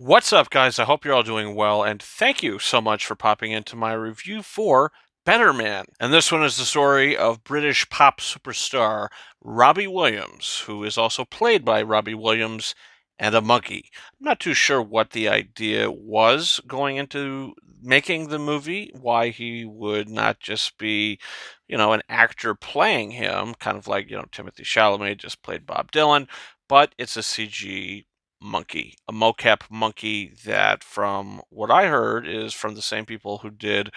What's up, guys? I hope you're all doing well, and thank you so much for popping into my review for Better Man. And this one is the story of British pop superstar Robbie Williams, who is also played by Robbie Williams and a monkey. I'm not too sure what the idea was going into making the movie, why he would not just be, an actor playing him, kind of like, Timothy Chalamet just played Bob Dylan, but it's a CG monkey, a mocap monkey that, from what I heard, is from the same people who did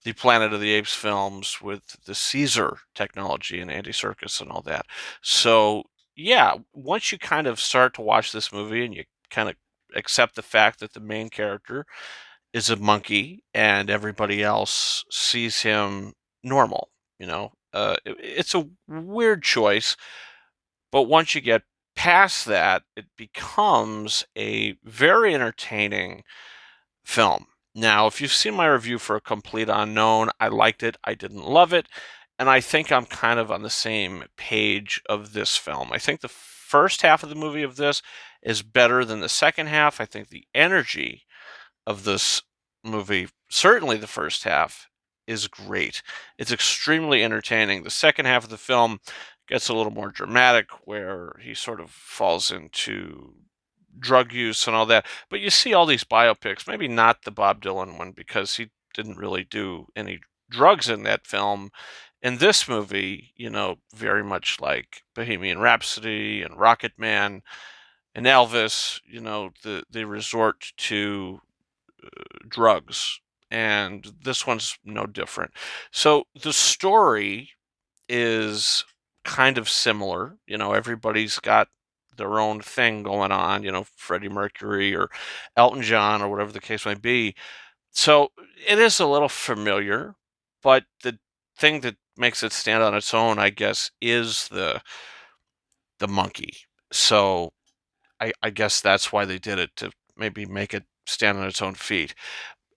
the Planet of the Apes films with the Caesar technology and Andy Serkis and all that. So, yeah, once you kind of start to watch this movie and you kind of accept the fact that the main character is a monkey and everybody else sees him normal, it's a weird choice, but once you get past that, it becomes a very entertaining film. Now, if you've seen my review for A Complete Unknown, I liked it, I didn't love it, and I think I'm kind of on the same page of this film. I think the first half of the movie of this is better than the second half. I think the energy of this movie, certainly the first half, is great. It's extremely entertaining. The second half of the film gets a little more dramatic, where he sort of falls into drug use and all that. But you see all these biopics, maybe not the Bob Dylan one because he didn't really do any drugs in that film. In this movie, very much like Bohemian Rhapsody and Rocket Man and Elvis, they resort to drugs, and this one's no different. So the story is kind of similar. Everybody's got their own thing going on, Freddie Mercury or Elton John or whatever the case may be. So it is a little familiar, but the thing that makes it stand on its own, I guess, is the monkey. So I guess that's why they did it, to maybe make it stand on its own feet.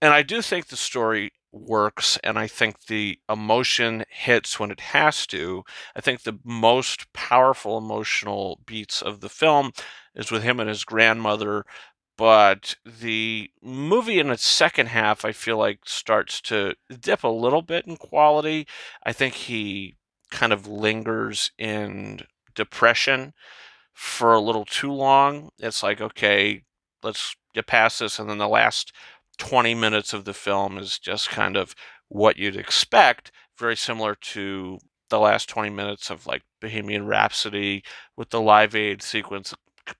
And I do think the story works, and I think the emotion hits when it has to. I think the most powerful emotional beats of the film is with him and his grandmother, but the movie in its second half, I feel like, starts to dip a little bit in quality. I think he kind of lingers in depression for a little too long. It's like, okay, let's get past this. And then the last 20 minutes of the film is just kind of what you'd expect, very similar to the last 20 minutes of like Bohemian Rhapsody with the Live Aid sequence,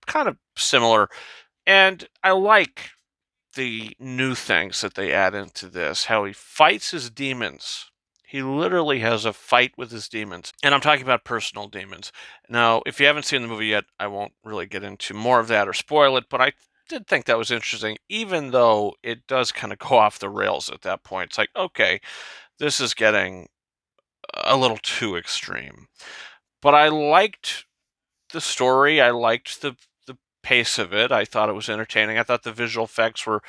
kind of similar. And I like the new things that they add into this, how he fights his demons. He literally has a fight with his demons. And I'm talking about personal demons. Now, if you haven't seen the movie yet, I won't really get into more of that or spoil it, but I did think that was interesting, even though it does kind of go off the rails at that point. It's like, okay, this is getting a little too extreme. But I liked the story. I liked the pace of it. I thought it was entertaining. I thought the visual effects were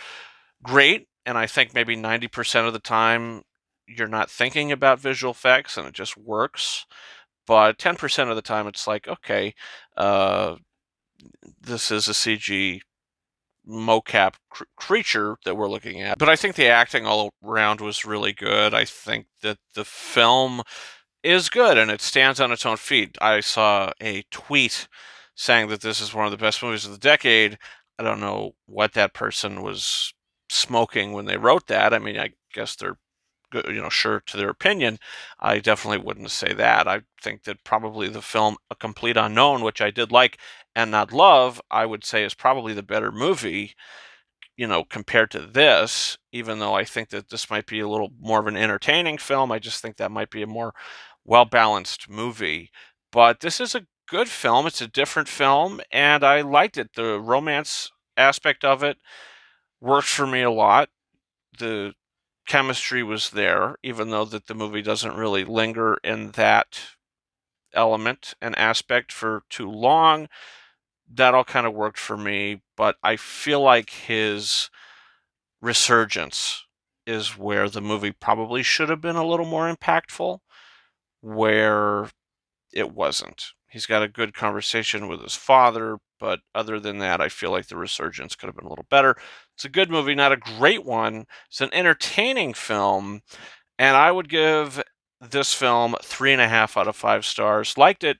great, and I think maybe 90% of the time you're not thinking about visual effects and it just works. But 10% of the time it's like, okay, uh, this is a CG mocap creature that we're looking at. But I think the acting all around was really good. I think that the film is good and it stands on its own feet. I saw a tweet saying that this is one of the best movies of the decade. I don't know what that person was smoking when they wrote that. I mean, I guess they're good, sure to their opinion. I definitely wouldn't say that. I think that probably the film A Complete Unknown, which I did like and not love, I would say is probably the better movie, compared to this, even though I think that this might be a little more of an entertaining film. I just think that might be a more well balanced movie. But this is a good film. It's a different film, and I liked it. The romance aspect of it worked for me a lot. The chemistry was there, even though that the movie doesn't really linger in that element and aspect for too long. That all kind of worked for me, but I feel like his resurgence is where the movie probably should have been a little more impactful, where it wasn't. He's got a good conversation with his father, but other than that, I feel like the resurgence could have been a little better. It's a good movie, not a great one. It's an entertaining film, and I would give this film 3.5 out of 5 stars. Liked it,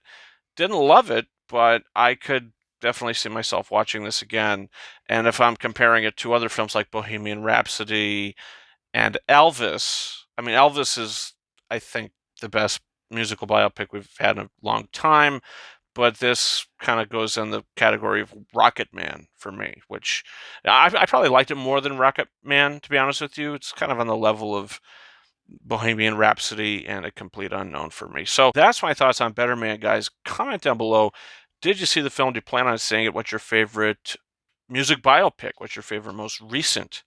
didn't love it, but I could definitely see myself watching this again. And if I'm comparing it to other films like Bohemian Rhapsody and Elvis, I mean, Elvis is, I think, the best musical biopic we've had in a long time, but this kind of goes in the category of Rocket Man for me, which I probably liked it more than Rocket Man, to be honest with you. It's kind of on the level of Bohemian Rhapsody and A Complete Unknown for me. So that's my thoughts on Better Man, guys. Comment down below. Did you see the film? Do you plan on seeing it? What's your favorite music biopic? What's your favorite most recent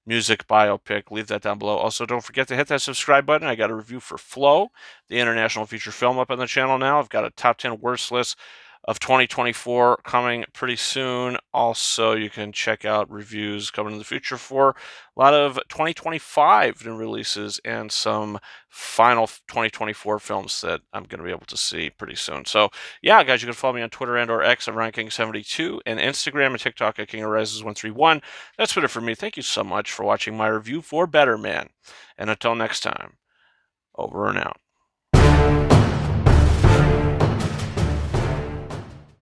music biopic? Leave that down below. Also, don't forget to hit that subscribe button. I got a review for Flow, the international feature film, up on the channel now. I've got a top 10 worst list of 2024 coming pretty soon. Also, you can check out reviews coming in the future for a lot of 2025 new releases and some final 2024 films that I'm going to be able to see pretty soon. So, yeah, guys, you can follow me on Twitter and or X at RyanKing72 and Instagram and TikTok at KingOfRises131. That's it for me. Thank you so much for watching my review for Better Man. And until next time, over and out.